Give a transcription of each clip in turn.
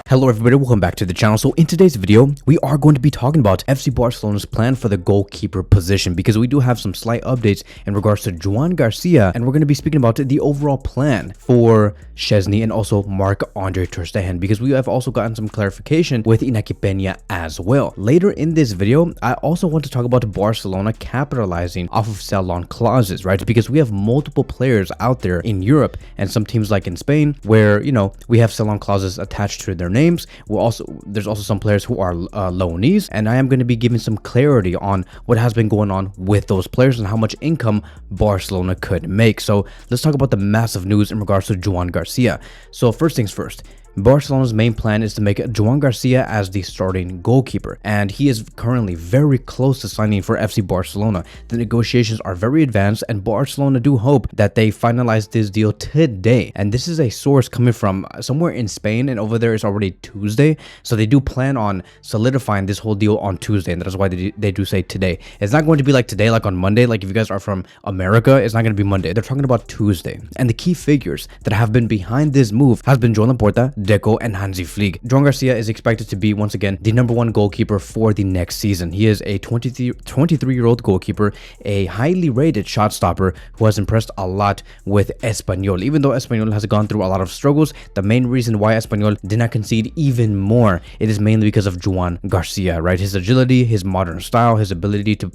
Hello everybody, welcome back to the channel. So in today's video, we are going to be talking about FC Barcelona's plan for the goalkeeper position because we do have some slight updates in regards to Joan Garcia, and we're going to be speaking about the overall plan for Szczęsny and also Marc-Andre Ter Stegen because we have also gotten some clarification with Iñaki Peña as well. Later in this video, I also want to talk about Barcelona capitalizing off of sell-on clauses, right? Because we have multiple players out there in Europe and some teams like in Spain where, you know, we have sell-on clauses attached to their names. There's also some players who are loanees, and I am going to be giving some clarity on what has been going on with those players and how much income Barcelona could make. So let's talk about the massive news in regards to Joan Garcia. So first things first, Barcelona's main plan is to make Joan Garcia as the starting goalkeeper, and he is currently very close to signing for FC Barcelona. The negotiations are very advanced, and Barcelona do hope that they finalize this deal today. And this is a source coming from somewhere in Spain, and over there it's already Tuesday, so they do plan on solidifying this whole deal on Tuesday, and that's why they do say today. It's not going to be like today, like on Monday. Like if you guys are from America, it's not going to be Monday. They're talking about Tuesday. And the key figures that have been behind this move has been Joan Laporta, Deco, and Hansi Flick. Joan Garcia is expected to be, once again, the #1 goalkeeper for the next season. He is a 23-year-old goalkeeper, a highly rated shot stopper who has impressed a lot with Espanyol. Even though Espanyol has gone through a lot of struggles, the main reason why Espanyol did not concede even more, it is mainly because of Joan Garcia, right? His agility, his modern style, his ability to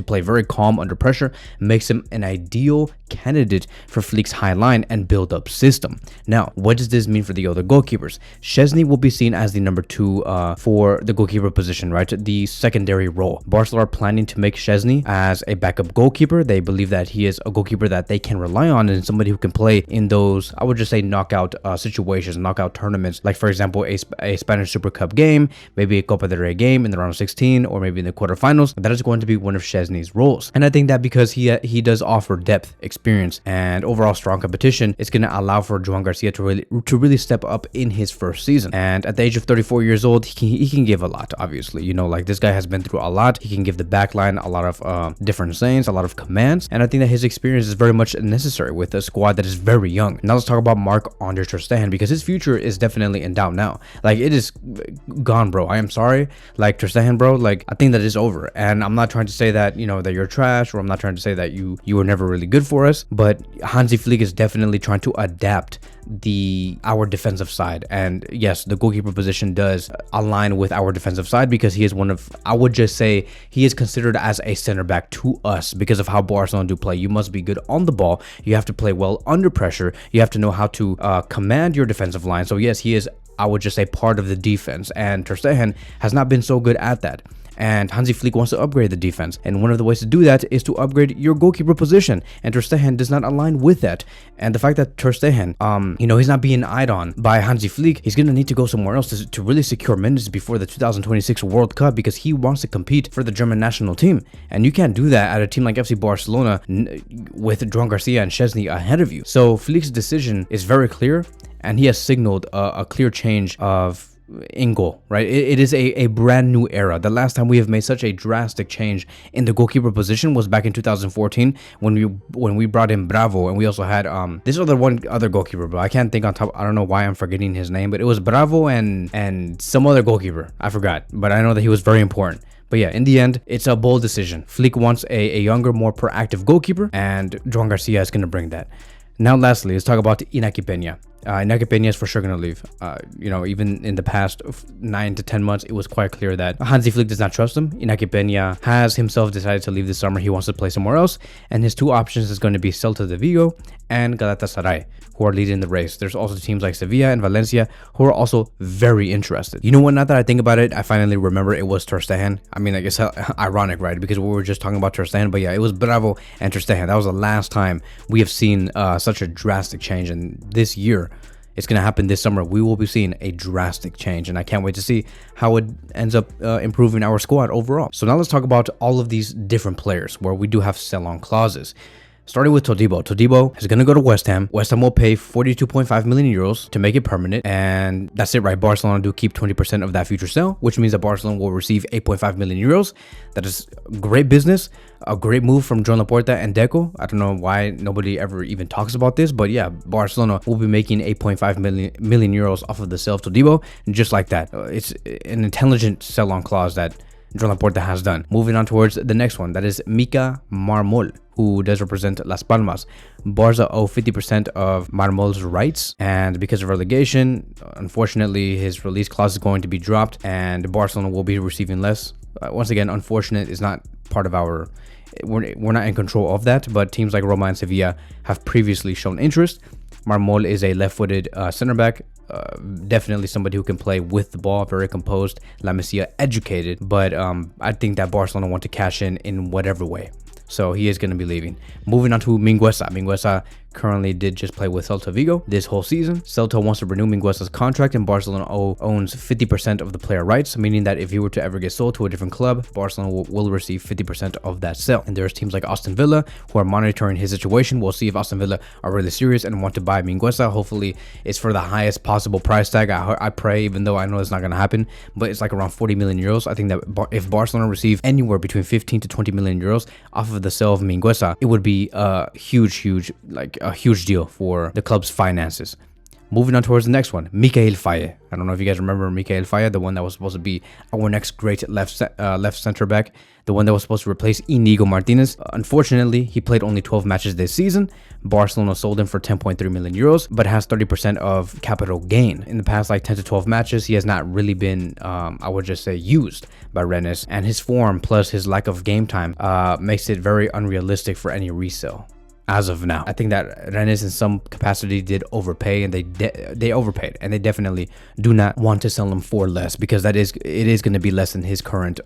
play very calm under pressure makes him an ideal candidate for Flick's high line and build-up system. Now, what does this mean for the other goalkeepers? Szczęsny will be seen as the #2 for the goalkeeper position, right? The secondary role. Barcelona are planning to make Szczęsny as a backup goalkeeper. They believe that he is a goalkeeper that they can rely on and somebody who can play in those, I would just say, knockout situations, knockout tournaments, like for example a Spanish Super Cup game, maybe a Copa del Rey game in the round of 16, or maybe in the quarterfinals. That is going to be one of Szczęsny's roles, and I think that because he does offer depth, experience, and overall strong competition, it's going to allow for Joan Garcia to really step up in his first season. And at the age of 34 years old, he can give a lot. Obviously, you know, like this guy has been through a lot. He can give the backline a lot of different sayings, a lot of commands, and I think that his experience is very much necessary with a squad that is very young. Now let's talk about Marc-Andre Ter Stegen because his future is definitely in doubt now. Like it is gone, bro. I am sorry, like Ter Stegen, bro. Like I think that is over, and I'm not trying to say that, you know, that you're trash, or I'm not trying to say that you were never really good for us, but Hansi Flick is definitely trying to adapt our defensive side. And yes, the goalkeeper position does align with our defensive side because he is one of, I would just say, he is considered as a center back to us because of how Barcelona do play. You must be good on the ball, you have to play well under pressure, you have to know how to command your defensive line. So yes, he is, I would just say, part of the defense, and Ter Stegen has not been so good at that. And Hansi Flick wants to upgrade the defense, and one of the ways to do that is to upgrade your goalkeeper position, and Ter Stegen does not align with that. And the fact that Ter Stegen, you know, he's not being eyed on by Hansi Flick, he's gonna need to go somewhere else to really secure minutes before the 2026 World Cup because he wants to compete for the German national team, and you can't do that at a team like FC Barcelona with Joan Garcia and Szczęsny ahead of you. So Flick's decision is very clear, and he has signaled a clear change of in goal, right? It is a brand new era. The last time we have made such a drastic change in the goalkeeper position was back in 2014 when we brought in Bravo, and we also had this other goalkeeper, but I can't think on top. I don't know why I'm forgetting his name, but it was Bravo and some other goalkeeper. I forgot, but I know that he was very important. But yeah, in the end, it's a bold decision. Flick wants a younger, more proactive goalkeeper, and Joan Garcia is going to bring that. Now, lastly, let's talk about Iñaki Peña. Iñaki Peña is for sure going to leave. You know, even in the past 9 to 10 months, it was quite clear that Hansi Flick does not trust him. Iñaki Peña has himself decided to leave this summer. He wants to play somewhere else, and his two options is going to be Celta de Vigo and Galatasaray, who are leading the race. There's also teams like Sevilla and Valencia who are also very interested. You know what? Now that I think about it, I finally remember it was Ter Stegen. I mean, I guess ironic, right? Because we were just talking about Ter Stegen, but yeah, it was Bravo and Ter Stegen. That was the last time we have seen such a drastic change, and this year, it's going to happen this summer. We will be seeing a drastic change, and I can't wait to see how it ends up improving our squad overall. So now let's talk about all of these different players where we do have sell-on clauses. Starting with Todibo. Todibo is going to go to West Ham. West Ham will pay 42.5 million euros to make it permanent. And that's it, right? Barcelona do keep 20% of that future sale, which means that Barcelona will receive 8.5 million euros. That is great business, a great move from Joan Laporta and Deco. I don't know why nobody ever even talks about this, but yeah, Barcelona will be making 8.5 million euros off of the sale of Todibo, just like that. It's an intelligent sell-on clause that Joan Laporta has done. Moving on towards the next one, that is Mármol, who does represent Las Palmas. Barça owe 50% of Mármol's rights, and because of relegation, unfortunately, his release clause is going to be dropped, and Barcelona will be receiving less. Once again, unfortunate is not part of our... We're not in control of that, but teams like Roma and Sevilla have previously shown interest. Mármol is a left-footed center back. Definitely somebody who can play with the ball, very composed, La Masia educated, but I think that Barcelona want to cash in whatever way. So he is going to be leaving. Moving on to Mingueza. Mingueza currently did just play with Celta Vigo this whole season. Celta wants to renew Mingueza's contract, and Barcelona owns 50% of the player rights, meaning that if he were to ever get sold to a different club, Barcelona will receive 50% of that sale. And there's teams like Aston Villa who are monitoring his situation. We'll see if Aston Villa are really serious and want to buy Mingueza. Hopefully it's for the highest possible price tag. I pray, even though I know it's not going to happen, but it's like around 40 million euros. I think that if Barcelona receive anywhere between 15 to 20 million euros off of the sale of Mingueza, it would be a huge deal for the club's finances. Moving on towards the next one, Michael Faye. I don't know if you guys remember Michael Faye, the one that was supposed to be our next great left center back, the one that was supposed to replace Íñigo Martínez. Unfortunately, he played only 12 matches this season. Barcelona sold him for 10.3 million euros, but has 30% of capital gain. In the past like 10 to 12 matches, he has not really been, I would just say, used by Rennes, and his form plus his lack of game time makes it very unrealistic for any resale. As of now, I think that Rennes in some capacity did overpay, and they overpaid, and they definitely do not want to sell him for less, because it is going to be less than his current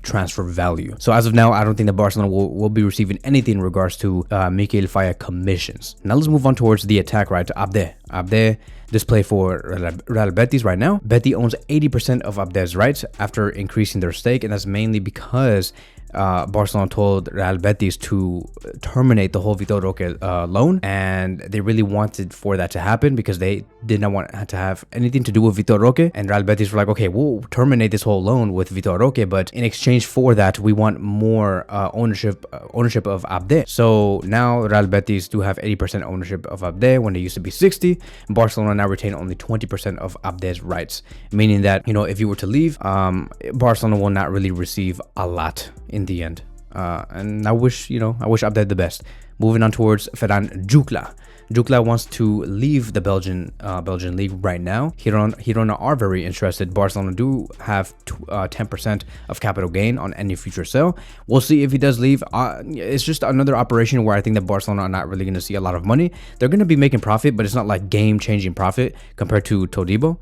transfer value. So as of now, I don't think that Barcelona will be receiving anything in regards to Michael Faye commissions. Now let's move on towards the attack, right? Abde. Abde does play for Real Betis right now. Betis owns 80% of Abde's rights after increasing their stake, and that's mainly because Barcelona told Real Betis to terminate the whole Vitor Roque loan, and they really wanted for that to happen because they did not want to have anything to do with Vitor Roque. And Real Betis were like, okay, we'll terminate this whole loan with Vitor Roque, but in exchange for that, we want more ownership of Abde. So now Real Betis do have 80% ownership of Abde when they used to be 60. Barcelona now retain only 20% of Abde's rights, meaning that, you know, if you were to leave, Barcelona will not really receive a lot in the end. And I wish Abde the best. Moving on towards Ferran Jutglà. Jutglà wants to leave the Belgian league right now. Girona are very interested. Barcelona do have 10% of capital gain on any future sale. We'll see if he does leave. It's just another operation where I think that Barcelona are not really going to see a lot of money. They're going to be making profit, but it's not like game-changing profit compared to Todibo.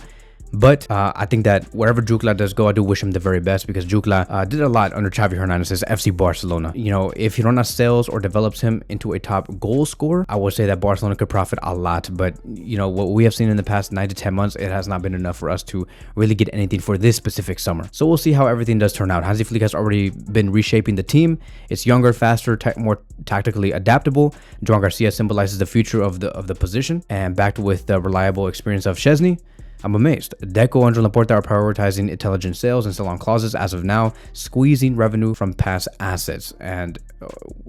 But I think that wherever Jutglà does go, I do wish him the very best, because Jutglà did a lot under Xavi Hernandez's FC Barcelona. You know, if Girona sells or develops him into a top goal scorer, I would say that Barcelona could profit a lot. But, you know, what we have seen in the past 9 to 10 months, it has not been enough for us to really get anything for this specific summer. So we'll see how everything does turn out. Hansi Flick has already been reshaping the team. It's younger, faster, more tactically adaptable. Joan Garcia symbolizes the future of the position, and backed with the reliable experience of Szczęsny. I'm amazed. Deco and Laporta are prioritizing intelligent sales and sell-on clauses as of now, squeezing revenue from past assets, and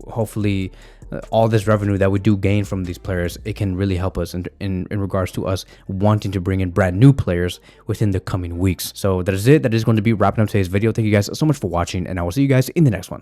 hopefully all this revenue that we do gain from these players, it can really help us in regards to us wanting to bring in brand new players within the coming weeks. So that is it. That is going to be wrapping up today's video. Thank you guys so much for watching, and I will see you guys in the next one.